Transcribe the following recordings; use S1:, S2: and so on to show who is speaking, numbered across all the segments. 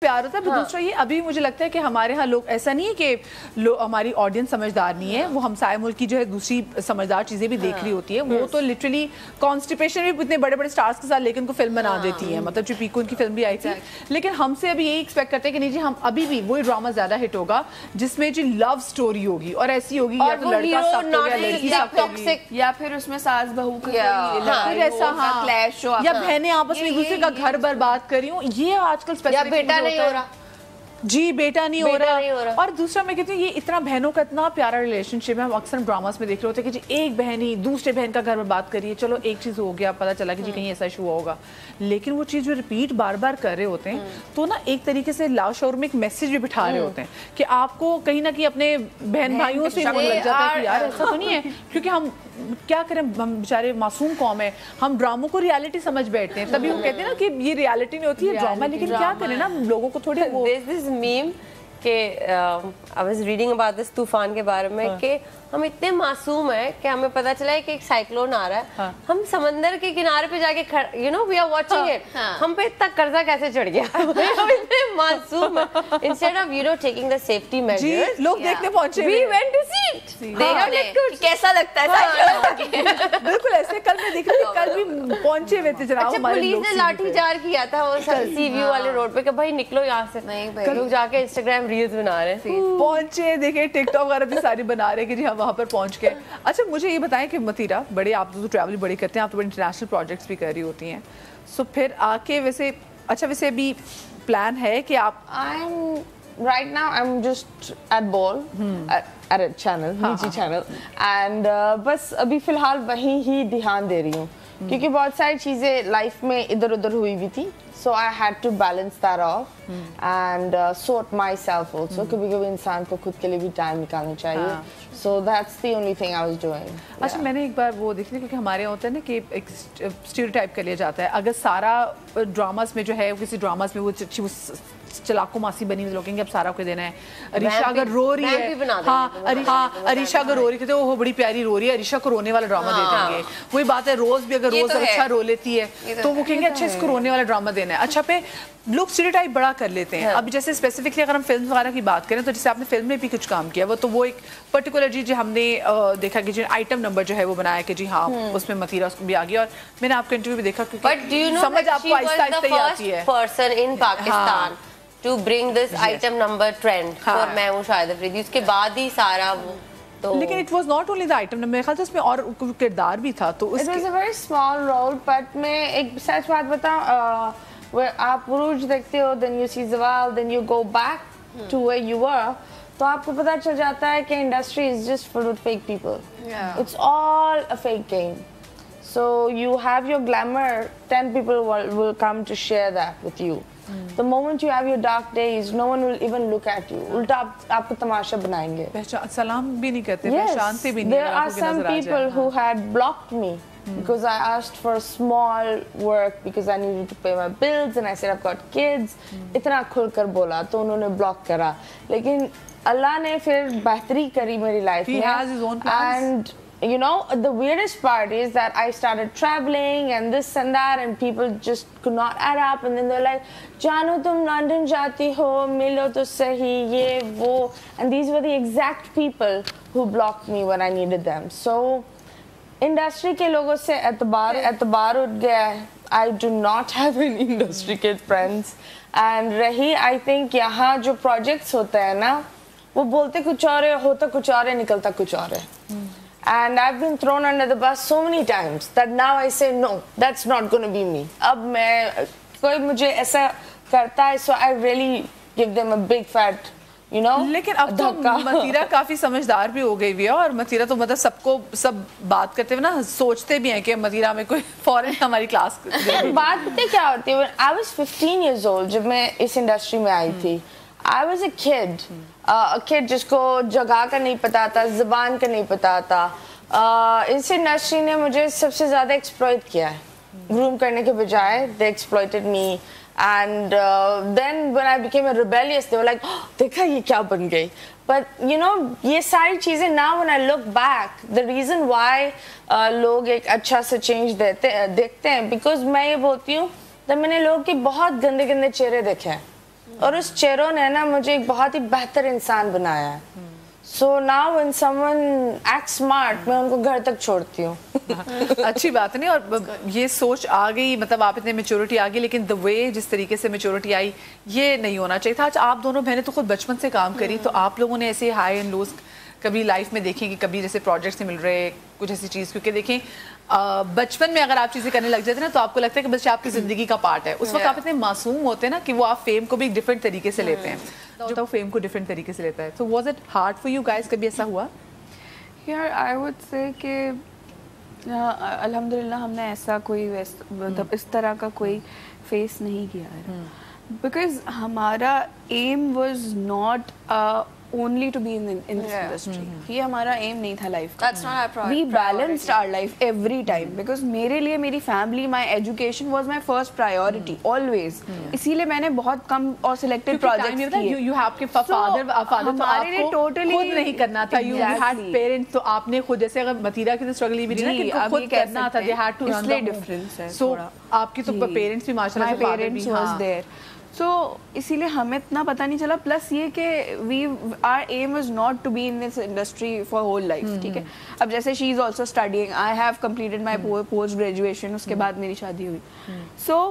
S1: پیار ہوتا ہے. دوسرا یہ ابھی مجھے لگتا ہے کہ ہمارے ہاں لوگ ایسا نہیں ہے کہ ہماری آڈینس سمجھدار نہیں ہے, وہ ہمسائے ملک کی جو ہے دوسری سمجھدار چیزیں بھی دیکھ رہی ہوتی ہے. وہ تو لٹرلی کانسٹیپیشن بھی اتنے بڑے بڑے سٹارز کے ساتھ لیکن ان کو فلم بنا دیتی ہے, مطلب جو پیکو ان کی فلم بھی آئی تھی. لیکن ہم سے ابھی یہی ایکسپیکٹ کرتے ہیں کہ نہیں جی ہم ابھی بھی وہی ڈرامہ زیادہ ہٹ ہوگا جس میں جی لو سٹوری ہوگی اور ایسی ہوگی یا تو لڑکا سخت ہو گیا لڑکی سخت ہوگی
S2: یا پھر اس میں ساس بہو کا
S1: پھر ایسا کلیش ہو یا بہنیں آپس میں ایک دوسرے کا گھر برباد کر رہی ہوں. یہ آج کل
S2: اسپیسیفک بیٹا نہیں ہو رہا,
S1: جی بیٹا نہیں ہو رہا. اور دوسرا میں کہتی ہوں یہ اتنا بہنوں کا اتنا پیارا ریلیشن شپ ہے. ہم اکثر ڈراماز میں دیکھ رہے ہوتے ہیں کہ جی ایک بہن ہی دوسرے بہن کا گھر برباد کریے, چلو ایک چیز ہو گیا پتہ چلا کہ جی کہیں ایسا ایشو ہوگا, لیکن وہ چیز جو ریپیٹ بار بار کر رہے ہوتے ہیں تو نا ایک طریقے سے لا شعور میں ایک میسج بھی بٹھا رہے ہوتے ہیں کہ آپ کو کہیں نہ کہیں اپنے بہن بھائیوں سے لگ جاتا ہے کہ یار ایسا تو نہیں ہے, کیونکہ ہم کیا کریں, ہم بیچارے معصوم قوم ہے, ہم ڈراموں کو ریالٹی سمجھ بیٹھتے ہیں. تبھی وہ کہتے ہیں نا کہ یہ ریالٹی نہیں ہوتی ہے ڈرامہ, لیکن کیا کریں نا لوگوں کو تھوڑے
S3: میم کہ I was reading about this طوفان کے بارے میں کہ ہم اتنے معصوم ہیں کہ ہمیں پتا چلا ہے کہ ایک سائیکلون آ رہا ہے, ہم سمندر کے کنارے پہ جا کے you know we are watching it, ہم پہ اتنا قرضہ کیسے چڑھ گیا, ہم اتنے معصوم ہیں. Instead of you know taking the safety measures,
S1: لوگ دیکھنے پہنچے
S3: we went to see it, دیکھنے کیسا لگتا ہے سائیکلون.
S1: بالکل ایسے کل میں دیکھ رہی تھی, کل بھی پہنچے ہوئے تھے جناب ہمارے لوگ.
S3: پولیس نے لاٹھی چارج کیا تھا وہ سی ویو والے روڈ پہ کہ بھائی نکلو یہاں سے, لوگ جا کے انسٹاگرام ریلز بنا رہے ہیں.
S1: پہنچے دیکھیں ٹک ٹاک وغیرہ بھی ساری بنا رہے ہیں کہ جی ہم وہاں پر پہنچ گئے. اچھا مجھے یہ بتائیں کہ متیرہ بڑے آپ تو ٹریول بڑی کرتے ہیں, آپ تو بڑے انٹرنیشنل پروجیکٹس بھی کر رہی ہوتی ہیں, سو پھر آ کے ویسے اچھا ویسے بھی پلان ہے کہ آپ
S2: right now I'm just at Ball at a channel, نیچی channel, and بس ابھی فی الحال وہیں ہی دھیان دے رہی ہوں کیونکہ بہت ساری چیزیں لائف میں ادھر ادھر ہوئی ہوئی تھی. So I had to balance that off and sort myself also. کبھی کبھی انسان کو خود کے لیے بھی ٹائم نکالنا چاہیے. So that's the only thing I was doing.
S1: اچھا میں نے ایک بار وہ دیکھی کیونکہ ہمارے یہاں ہوتا ہے نا کہ ایک اسٹیریوٹائپ کر لیا جاتا ہے, اگر سارا ڈراماز میں جو ہے کسی ڈراماز میں وہ چلاکو ماسی بنی ہوئی لوگ کہیں گے اب سارا کو دینا ہے. عریشہ اگر رو رہی ہے, ہاں عریشہ اگر رو رہی کہتے ہیں وہ بڑی پیاری رو رہی ہے, عریشہ کو رونے والا ڈرامہ دے دیں گے. وہی بات ہے روز بھی اگر روز اچھا رو لیتی ہے تو وہ کہیں گے اچھا اس کو رونے والا ڈرامہ دینا ہے. اچھا پہ لوگ اسٹیریوٹائپ بڑا کر لیتے ہیں. اب جیسے اسپیسیفکلی اگر ہم فلم وغیرہ کی بات کریں تو جیسے آپ نے فلم میں بھی کچھ کام کیا, وہ تو وہ ایک پرٹیکولر جی جو ہم نے دیکھا کہ آئٹم نمبر جو ہے وہ بنایا کہ جی ہاں اس میں متیرہ اس کو بھی آ گیا, اور میں نے آپ کا انٹرویو بھی دیکھا کیونکہ سمجھ آپ کو آہستہ آہستہ ہی آتی ہے.
S3: Person in Pakistan to bring this item number trend for میں ہوں شاہد افریدی, اس کے بعد ہی سارا وہ.
S1: لیکن it was not only the item number, میرے خیال سے اس میں اور کردار بھی تھا. تو
S2: it was a very small role, but میں ایک سچ بات بتاؤں, آپ عروج دیکھتے ہو then you see Zawal, then you go back to where you were, تو آپ کو پتا چل جاتا ہے کہ industry is just full of fake people. It's all a fake game. So you have your glamour, 10 people will come to share that with you. The moment you have your dark days, no one will even look at you. الٹا آپ کو تماشا بنائیں گے.
S1: سلام بھی نہیں کرتے, پہچانتے بھی نہیں.
S2: There are some people who had blocked me because I asked for small work because I needed to pay my bills and I said I've got kids. اتنا کھل کر بولا تو انہوں نے بلاک کرا, لیکن اللہ نے پھر بہتری کری میری لائف میں.
S1: He has his own plans.
S2: And you know, the weirdest part is that I started traveling and this and that, and people just could not add up, and then they're like, Janu tum London jati ho, milo to sahi, ye wo, and these were the exact people who blocked me when I needed them. So industry ke logon se e'tabar ut gaya hai. I do not have any industry ke friends, and rahi I think yahan jo projects hote hain na, wo bolte kuch aur hai, hota kuch aur hai, nikalta kuch aur hai. And I've been thrown under the bus so many times that now I say no, that's not going to be me. اب میں کوئی مجھے ایسا کرتا ہے, so I really give them a big fat, you know.
S1: لیکن اب تو متیرہ کافی سمجھدار بھی ہو گئی بھی ہے, اور متیرہ تو مطلب سب کو سب بات کرتے ہوئے نا سوچتے بھی ہیں کہ متیرہ میں کوئی فورن ہماری کلاس.
S2: بات پتہ کیا ہوتی ہے, I was 15 years old جب میں اس انڈسٹری میں آئی تھی. I was a kid جس کو جگہ کا نہیں پتا تھا, زبان کا نہیں پتا تھا. اس انڈسٹری نے مجھے سب سے زیادہ ایکسپلوئٹ کیا ہے, گروم کرنے کے بجائے. they exploited me, and then when I became a rebellious they were like, دیکھا یہ کیا بن گئی. But you know, یہ ساری چیزیں now when I look back, the reason why لوگ ایک اچھا سا چینج دیکھتے ہیں, because میں یہ بولتی ہوں کہ میں نے لوگوں کے بہت گندے گندے چہرے دیکھے ہیں. اور اس چیرو نے نا مجھے ایک بہت ہی بہتر انسان بنایا ہے. So now when someone acts smart, میں ان کو گھر تک چھوڑتی ہوں.
S1: اچھی بات نہیں, اور یہ سوچ آ گئی, مطلب آپ اتنے میچورٹی آ گئی, لیکن the way جس طریقے سے میچورٹی آئی یہ نہیں ہونا چاہیے تھا. آج آپ دونوں بہنیں تو خود بچپن سے کام کری, تو آپ لوگوں نے ایسے ہائی اینڈ لوز کبھی لائف میں دیکھیں کہ کبھی جیسے پروجیکٹس مل رہے کچھ ایسی چیز, کیونکہ دیکھیں بچپن میں اگر آپ چیزیں کرنے لگ جاتے ہیں نا تو آپ کو لگتا ہے کہ بس آپ کی زندگی کا پارٹ ہے. اس وقت آپ اتنے معصوم ہوتے ہیں نا کہ وہ آپ فیم کو بھی ڈفرینٹ طریقے سے لیتے ہیں, جو فیم کو ڈفرینٹ طریقے سے لیتا ہے. تو was it hard for you guys, کبھی ایسا ہوا؟
S4: یار آئی وڈ سے کہ الحمدللہ ہم نے ایسا کوئی مطلب اس طرح کا کوئی فیس نہیں کیا ہے, بیکاز ہمارا aim was not only to be in this industry. یہ ہمارا aim نہیں تھا life کا. We balanced our life every time because میرے لیے میری family, my education was my first priority always. اسی لیے میں نے بہت کم اور selected projects کیے.
S1: You have کے father ہمارے لیے totally خود نہیں کرنا تھا. You had parents, تو آپ نے خود, جیسے اگر متیرہ کی struggle یہ بھی نہیں نا کہ خود کرنا تھا, they had to run the home. So آپ کی تو parents بھی ماشاءاللہ سے father بھی,
S4: my parents was there. سو اسی لیے ہمیں اتنا پتہ نہیں چلا. پلس یہ کہ our aim is not to be in this industry for whole life. ٹھیک ہے, اب جیسے she is also studying, I have completed my post graduation, اس کے بعد میری شادی ہوئی. سو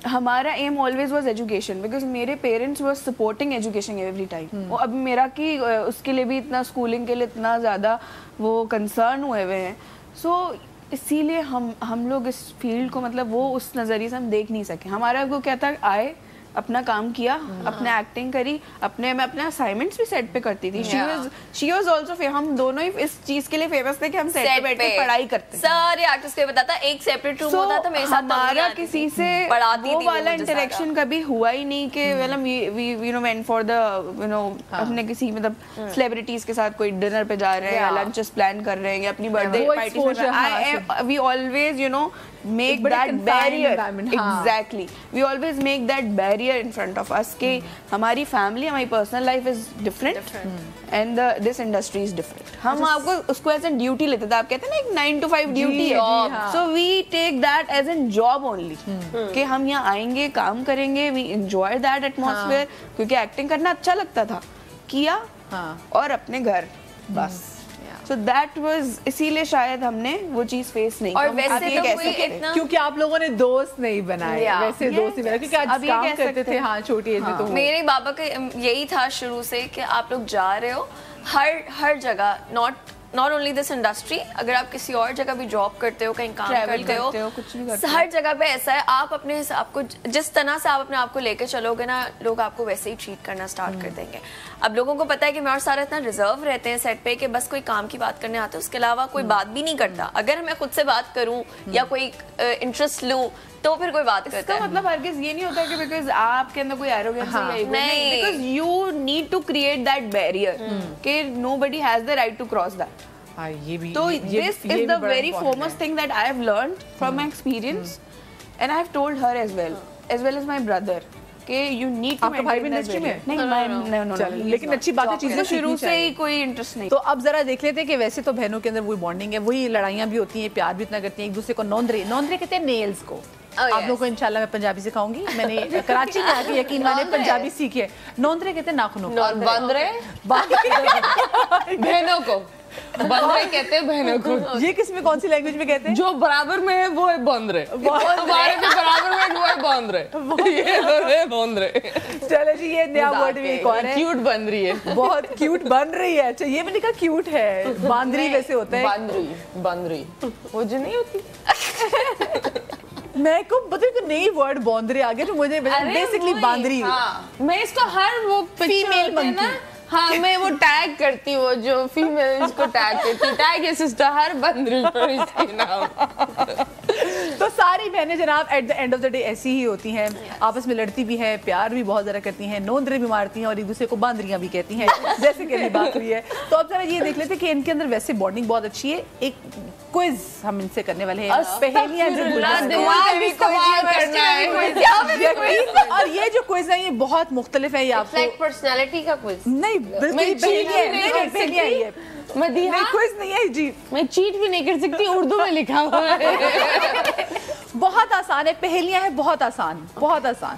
S4: ہمارا aim always was education, because میرے parents was supporting education every time. اب میرا کہ اس کے لیے بھی اتنا اسکولنگ کے لیے اتنا زیادہ وہ کنسرن ہوئے ہوئے ہیں. سو اسی لیے ہم لوگ اس فیلڈ کو مطلب وہ اس نظریے سے ہم دیکھ نہیں سکے. ہمارا کو کیا تھا, آئے اپنا کام کیا, اپنے ایکٹنگ کری, میں اپنے اسائنمنٹس بھی سیٹ پہ کرتی تھی. شی واز آلسو, ہم دونوں ہی اس چیز کے لیے فیمس تھے کہ ہم سیٹ پہ بیٹھ کے پڑھائی کرتے.
S3: سارے ایکٹرز کو بتاتا ایک سیپریٹ روم ہوتا تھا, میرے ساتھ
S4: ہمارا کسی سے وہ والا انٹریکشن کبھی ہوا ہی نہیں کہ مطلب we you know went for the you know اپنے کسی مطلب سیلیبریٹیز کے ساتھ کوئی ڈنر پہ جا رہے ہیں یا لنچز پلان کر رہے ہیں یا اپنی birthday party. We always you know make that barrier. Exactly, we always make that barrier in front of us کہ ہماری family, ہماری personal life is different and this industry is different. ہم آپ کو اس کو ایز اے ڈیوٹی لیتے تھے, آپ کہتے ہیں نا ایک 9 to 5 ڈیوٹی ہے. So we take that as a job only کہ ہم یہاں آئیں گے, کام کریں گے, we enjoy that atmosphere کیونکہ ایکٹنگ کرنا اچھا لگتا تھا, کیا اور اپنے گھر بس. So that was, اسی لیے شاید ہم نے وہ چیز فیس نہیں.
S3: اور ویسے تو کوئی اتنا,
S1: کیونکہ آپ لوگوں نے دوست نہیں بنائے, ویسے دوست نہیں بنائے کیونکہ آج کام کرتے تھے. ہاں چھوٹی ایج میں تو
S3: میرے بابا کا یہی تھا شروع سے کہ آپ لوگ جا رہے ہو ہر جگہ, not only this industry, اگر آپ کسی اور جگہ بھی جاب کرتے ہو, کہیں کام کرتے ہو, ہر جگہ پہ ایسا ہے, آپ اپنے حساب کو جس طرح سے آپ اپنے آپ کو لے کے چلو گے نا, لوگ آپ کو ویسے ہی ٹریٹ کرنا اسٹارٹ کر دیں گے. اب لوگوں کو پتا ہے کہ میں اور سارا اتنا ریزرو رہتے ہیں سیٹ پہ کہ بس کوئی کام کی بات کرنے آتے, اس کے علاوہ کوئی بات بھی نہیں کرتا. اگر میں خود سے بات کروں یا کوئی انٹرسٹ لوں تو پھر کوئی بات کرتا ہے.
S4: مطلب ہرگز یہ نہیں ہوتا کہ بیکاز آپ کے اندر کوئی ایروگنس ہے, نہیں, because you need to create that barrier کہ nobody has the right to cross that. So this is the very foremost thing that I have learned from my experience and I have told her as well as my brother کہ you need to.
S1: آپ کا بھائی بھی industry میں نہیں, لیکن اچھی بات ہے, چیزیں
S4: شروع سے ہی کوئی انٹرسٹ نہیں.
S1: تو اب ذرا دیکھ لیتے ہیں کہ ویسے تو بہنوں کے اندر وہی بانڈنگ ہے, وہی لڑائیاں بھی ہوتی ہیں, پیار بھی اتنا کرتی ہیں ایک دوسرے کو. نوندرے کہتے ہیں نیلز کو. آپ لوگوں کو انشاءاللہ میں پنجابی سکھاؤں گی, میں نے کراچی میں آ کے یقین میں نے پنجابی سیکھی ہے. نوندرے کہتے ہیں ناخنوں کو,
S2: اور باندرے بہنوں کو, بندرے کہتے ہیں بہنوں کو.
S1: یہ کس میں کون سی لینگویج میں کہتے ہیں؟
S2: جو برابر میں ہے وہ ہے بندرے, ہمارے بھی برابر میں وہ ہے باندرے, یہ ہے باندرے.
S1: چلو جی, یہ نیا ورڈ بھی ایک اور ہے,
S2: کیوٹ بن رہی ہے,
S1: بہت کیوٹ بن رہی ہے. اچھا یہ میں نے کہا کیوٹ ہے, باندری ویسے ہوتا ہے,
S2: باندری وہ جو نہیں ہوتی.
S1: میں کو پتہ نئی ورڈ باندرے آ گیا تو مجھے بیسکلی باندری.
S2: میں اس کو ہر وہ فیمیل منکی, ہاں میں وہ ٹیگ کرتی ہوں, وہ جو فیمیل اس کو ٹیگ کرتی, ٹیگ ہے سسٹر ہر بندری پر اس کے نام.
S1: تو ساری بہنیں جناب at the end of the day ایسی ہی ہوتی ہیں, آپس میں لڑتی بھی ہیں, پیار بھی بہت زیادہ کرتی ہیں, نوندرے بھی مارتی ہیں اور ایک دوسرے کو باندریاں بھی کہتی ہیں, جیسے کہ ابھی بات ہوئی ہے. تو اب ذرا یہ دیکھ لیتے کہ ان کے اندر ویسے بانڈنگ بہت اچھی ہے. ایک کوئز ہم ان سے کرنے والے ہیں, پہیلیاں, اور یہ جو کوئز ہے یہ بہت مختلف ہے. یہ آپ کو
S3: پرسنالٹی کا کوئز
S1: نہیں, کوئز نہیں ہے جی,
S2: میں چیٹ بھی نہیں کر سکتی, اردو میں لکھا ہوا ہے.
S1: بہت آسان ہے, پہیلیاں ہیں, بہت آسان, بہت آسان.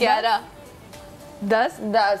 S3: 11
S1: 10
S2: 10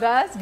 S1: 10